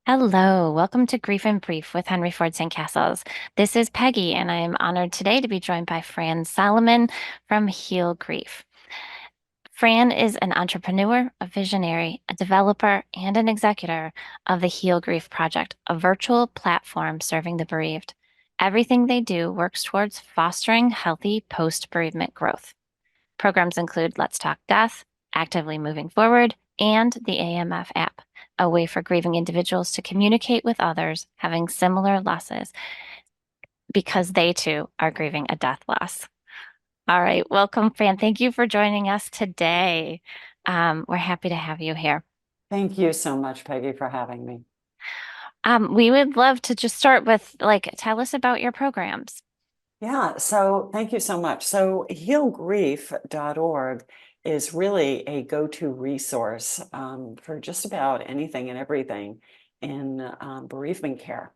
Hello, welcome to Grief and Brief with Henry Ford St. Castles. This is Peggy, and I am honored today to be joined by Fran Solomon from Heal Grief. Fran is an entrepreneur, a visionary, a developer, and an executor of the Heal Grief Project, a virtual platform serving the bereaved. Everything they do works towards fostering healthy post-bereavement growth. Programs include Let's Talk Death, Actively Moving Forward, and the AMF app, a way for grieving individuals to communicate with others having similar losses because they too are grieving a death loss. All right, welcome, Fran. Thank you for joining us today. We're happy to have you here. Thank you so much, Peggy, for having me. We would love to just start with tell us about your programs. Yeah, so thank you so much. So healgrief.org is really a go-to resource for just about anything and everything in bereavement care.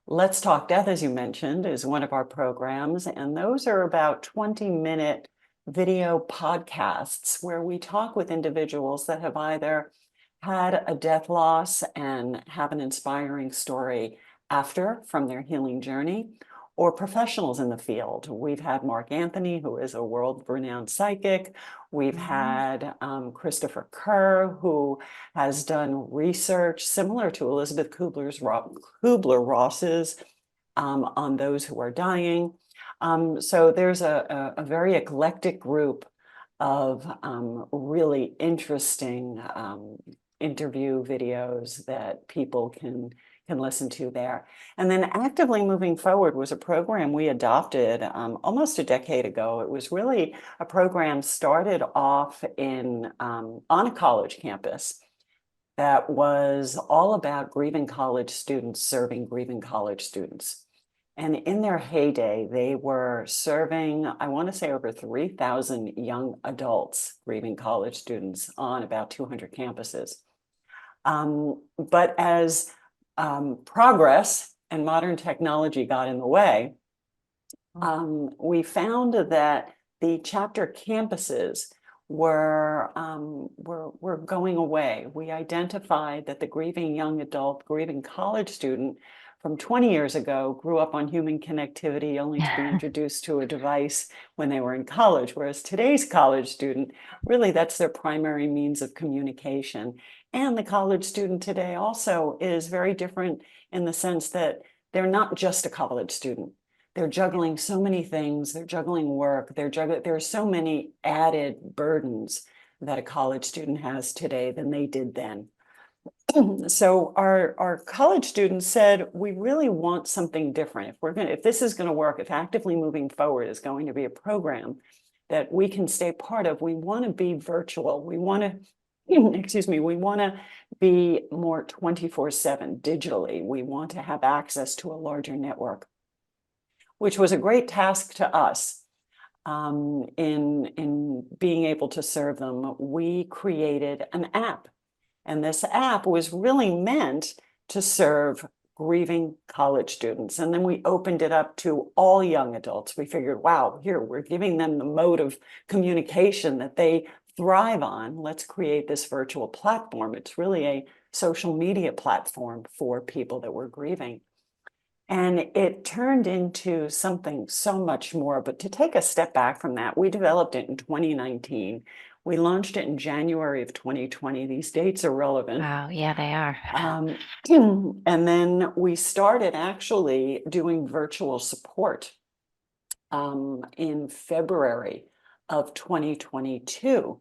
Let's Talk Death, as you mentioned, is one of our programs, and those are about 20-minute video podcasts where we talk with individuals that have either had a death loss and have an inspiring story after from their healing journey, or professionals in the field. We've had Mark Anthony, who is a world-renowned psychic. We've had Christopher Kerr, who has done research similar to Elizabeth Kubler-Ross's on those who are dying. So there's a very eclectic group of really interesting interview videos that people can listen to there. And then Actively Moving Forward was a program we adopted almost a decade ago. It was really a program started off on a college campus that was all about grieving college students serving grieving college students. And in their heyday, they were serving, I want to say, over 3,000 young adults, grieving college students on about 200 campuses. But as progress and modern technology got in the way, we found that the chapter campuses were going away. We identified that the grieving young adult, grieving college student from 20 years ago grew up on human connectivity only to be introduced to a device when they were in college, whereas today's college student, really that's their primary means of communication. And the college student today also is very different in the sense that they're not just a college student. They're juggling so many things. They're juggling work. There are so many added burdens that a college student has today than they did then. So our college students said, we really want something different. If this is going to work, if Actively Moving Forward is going to be a program that we can stay part of, we want to be virtual. We want to, excuse me, we want to be more 24/7 digitally. We want to have access to a larger network, which was a great task to us in being able to serve them. We created an app, and this app was really meant to serve grieving college students. And then we opened it up to all young adults. We figured, wow, here we're giving them the mode of communication that they thrive on. Let's create this virtual platform. It's really a social media platform for people that were grieving. And it turned into something so much more. But to take a step back from that, we developed it in 2019. We launched it in January of 2020. These dates are relevant. Wow, yeah, they are. And then we started actually doing virtual support in February of 2022.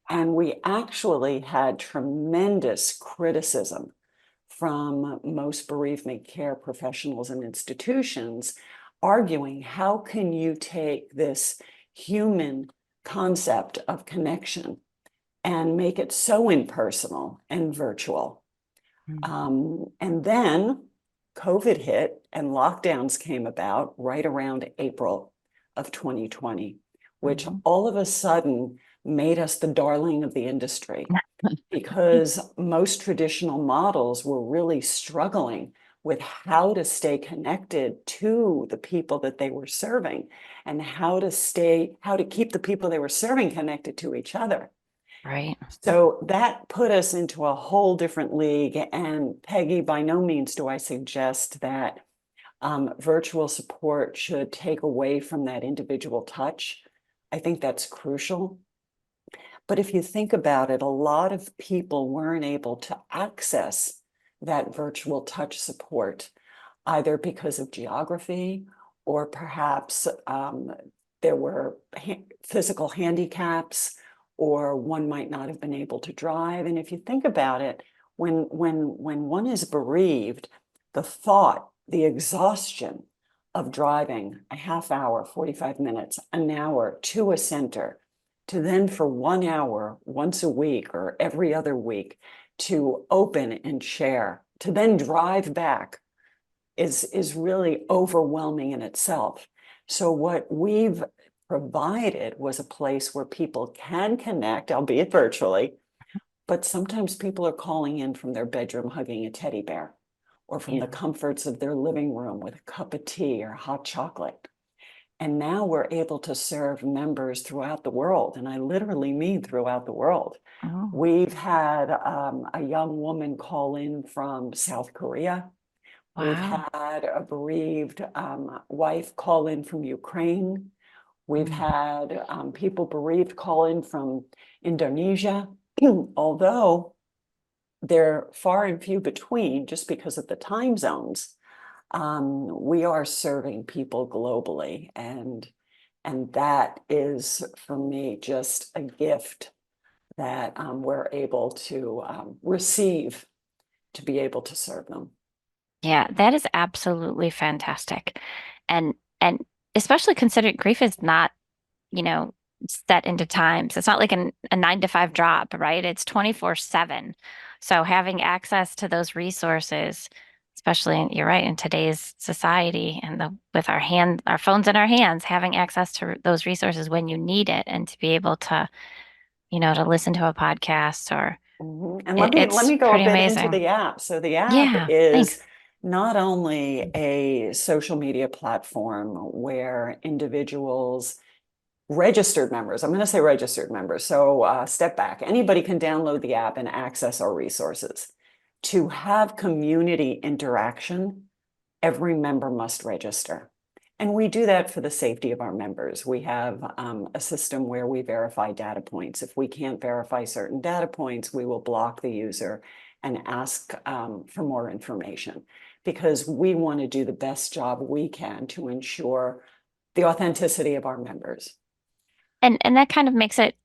And we actually had tremendous criticism from most bereavement care professionals and institutions arguing, how can you take this human concept of connection and make it so impersonal and virtual? And then COVID hit and lockdowns came about right around April of 2020, which all of a sudden made us the darling of the industry, because most traditional models were really struggling with how to stay connected to the people that they were serving and how to keep the people they were serving connected to each other. Right. So that put us into a whole different league. And Peggy, by no means do I suggest that virtual support should take away from that individual touch. I think that's crucial. But if you think about it, a lot of people weren't able to access that virtual touch support, either because of geography or perhaps there were physical handicaps, or one might not have been able to drive. And if you think about it, when one is bereaved, the thought, the exhaustion of driving a half hour, 45 minutes, an hour to a center, to then for 1 hour once a week or every other week to open and share, to then drive back is really overwhelming in itself. So what we've provided was a place where people can connect, albeit virtually, but sometimes people are calling in from their bedroom hugging a teddy bear, or from Yeah. the comforts of their living room with a cup of tea or hot chocolate. And now we're able to serve members throughout the world. And I literally mean throughout the world. Oh, We've had a young woman call in from South Korea. We've wow. had a bereaved wife call in from Ukraine. We've Mm. had people bereaved call in from Indonesia, although they're far and few between just because of the time zones. We are serving people globally, and that is for me just a gift that we're able to receive, to be able to serve them. Yeah, that is absolutely fantastic. And especially considering grief is not, you know, set into times. It's not like a 9 to 5 job, right? It's 24/7. So having access to those resources, especially you're right, in today's society and with our phones in our hands, having access to those resources when you need it and to be able to, to listen to a podcast or And let it's me go a pretty bit into amazing. the app. So the app Yeah, is thanks. not only a social media platform where individuals, registered members, I'm going to say registered members. So step back. Anybody can download the app and access our resources. To have community interaction, every member must register. And we do that for the safety of our members. We have a system where we verify data points. If we can't verify certain data points, we will block the user and ask for more information, because we want to do the best job we can to ensure the authenticity of our members. And that kind of makes it,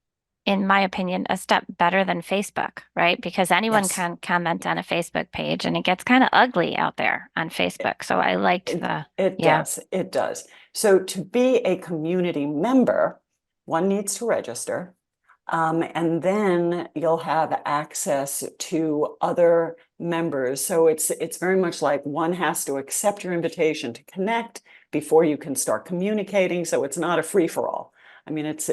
in my opinion, a step better than Facebook, right? Because anyone Yes, can comment on a Facebook page and it gets kind of ugly out there on Facebook. So I liked it, the, it yeah, does. It does. So to be a community member, one needs to register. And then you'll have access to other members. So it's very much like one has to accept your invitation to connect before you can start communicating. So it's not a free-for-all. I mean, it's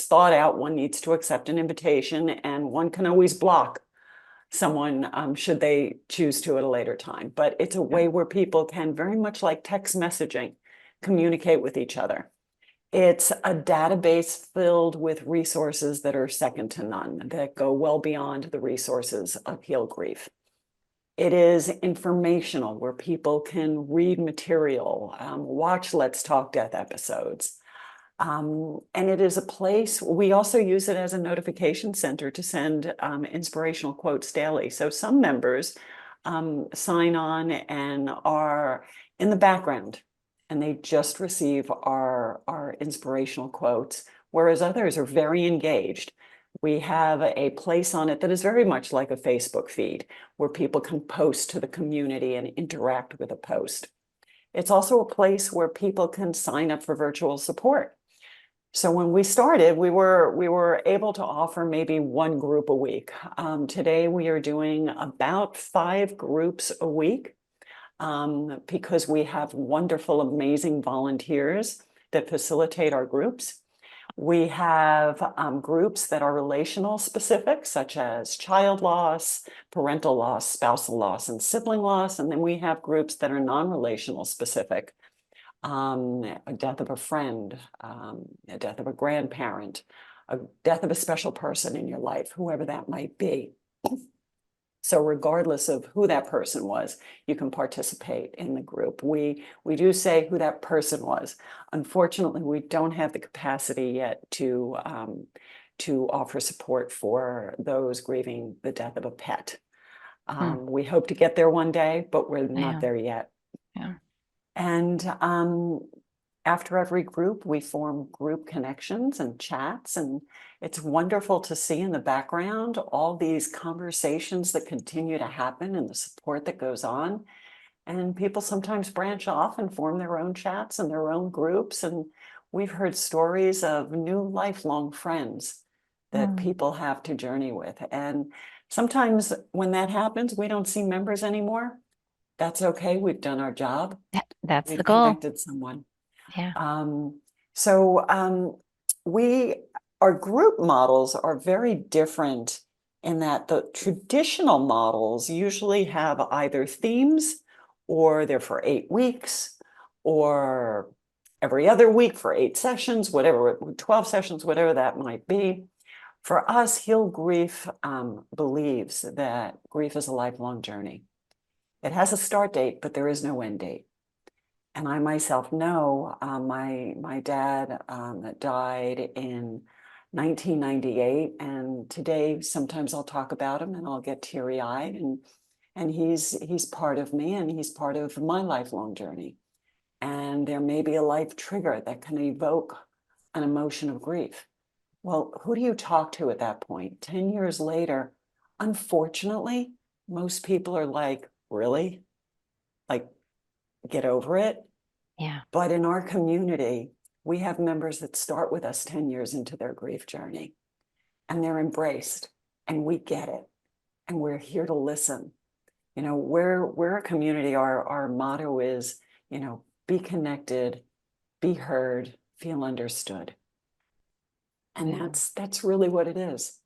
thought out. One needs to accept an invitation, and one can always block someone should they choose to at a later time. But it's a way where people can, very much like text messaging, communicate with each other. It's a database filled with resources that are second to none, that go well beyond the resources of Heal Grief. It is informational, where people can read material, watch Let's Talk Death episodes. And it is a place, we also use it as a notification center to send inspirational quotes daily. So some members sign on and are in the background, and they just receive our inspirational quotes, whereas others are very engaged. We have a place on it that is very much like a Facebook feed, where people can post to the community and interact with a post. It's also a place where people can sign up for virtual support. So when we started, we were able to offer maybe one group a week. Today we are doing about 5 groups a week, because we have wonderful, amazing volunteers that facilitate our groups. We have groups that are relational specific, such as child loss, parental loss, spousal loss, and sibling loss. And then we have groups that are non-relational specific, a death of a friend, a death of a grandparent, a death of a special person in your life, whoever that might be. So regardless of who that person was, you can participate in the group. We do say who that person was. Unfortunately, we don't have the capacity yet to offer support for those grieving the death of a pet. Mm, We hope to get there one day, but we're not yeah, there yet. yeah. And after every group, we form group connections and chats, and it's wonderful to see in the background all these conversations that continue to happen and the support that goes on. And people sometimes branch off and form their own chats and their own groups. And we've heard stories of new lifelong friends that Mm, people have to journey with. And sometimes when that happens, we don't see members anymore. That's okay. We've done our job. that's the We've goal. connected someone. Yeah. Um, so we our group models are very different in that the traditional models usually have either themes or they're for 8 weeks or every other week for 8 sessions, whatever, 12 sessions, whatever that might be. For us, Heal Grief believes that grief is a lifelong journey. It has a start date, but there is no end date. And I myself know my dad died in 1998, and today sometimes I'll talk about him and I'll get teary-eyed, and he's part of me and he's part of my lifelong journey. And there may be a life trigger that can evoke an emotion of grief. Well, who do you talk to at that point? 10 years later, unfortunately, most people are like, really? Like, get over it? Yeah. But in our community, we have members that start with us 10 years into their grief journey, and they're embraced, and we get it, and we're here to listen. We're a community. Our motto is, be connected, be heard, feel understood. And Yeah. that's really what it is.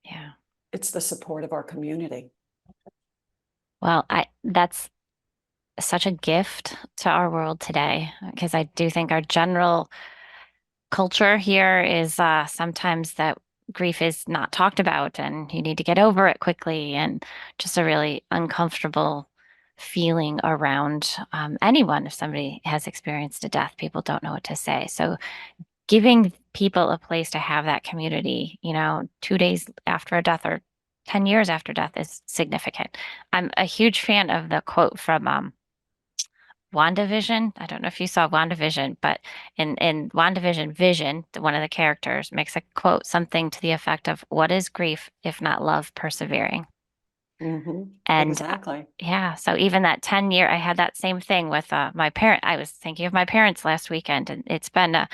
Yeah. It's the support of our community. Well, that's such a gift to our world today because I do think our general culture here is sometimes that grief is not talked about and you need to get over it quickly and just a really uncomfortable feeling around anyone. If somebody has experienced a death, people don't know what to say. So giving people a place to have that community, 2 days after a death or 10 years after death is significant. I'm a huge fan of the quote from WandaVision. I don't know if you saw WandaVision, but in WandaVision, Vision, one of the characters, makes a quote something to the effect of, "What is grief if not love persevering?" And Exactly. yeah, so even that 10-year, I had that same thing with my parent. I was thinking of my parents last weekend, and it's been a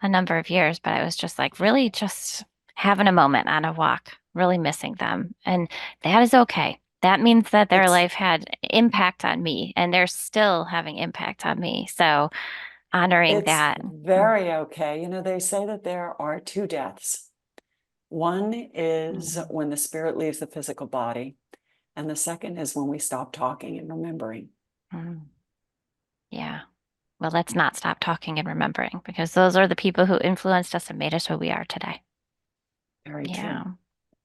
number of years, but I was just like really just having a moment on a walk, really missing them. And that is okay. That means that their It's life had impact on me, and they're still having impact on me. So honoring it's that. Mm, very okay. They say that there are two deaths. One is mm, when the spirit leaves the physical body, and the second is when we stop talking and remembering. mm. Yeah. Well, let's not stop talking and remembering because those are the people who influenced us and made us who we are today. Very Yeah. true.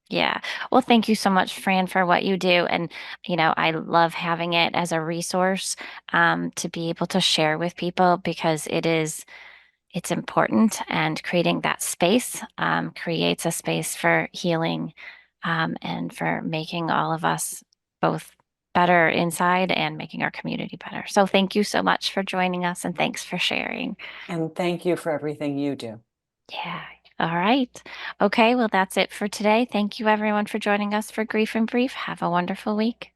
Yeah. Well, thank you so much, Fran, for what you do. And, I love having it as a resource to be able to share with people because it's important and creating that space creates a space for healing and for making all of us both better inside and making our community better. So thank you so much for joining us and thanks for sharing. And thank you for everything you do. Yeah. All right. Okay. Well, that's it for today. Thank you, everyone, for joining us for Grief and Brief. Have a wonderful week.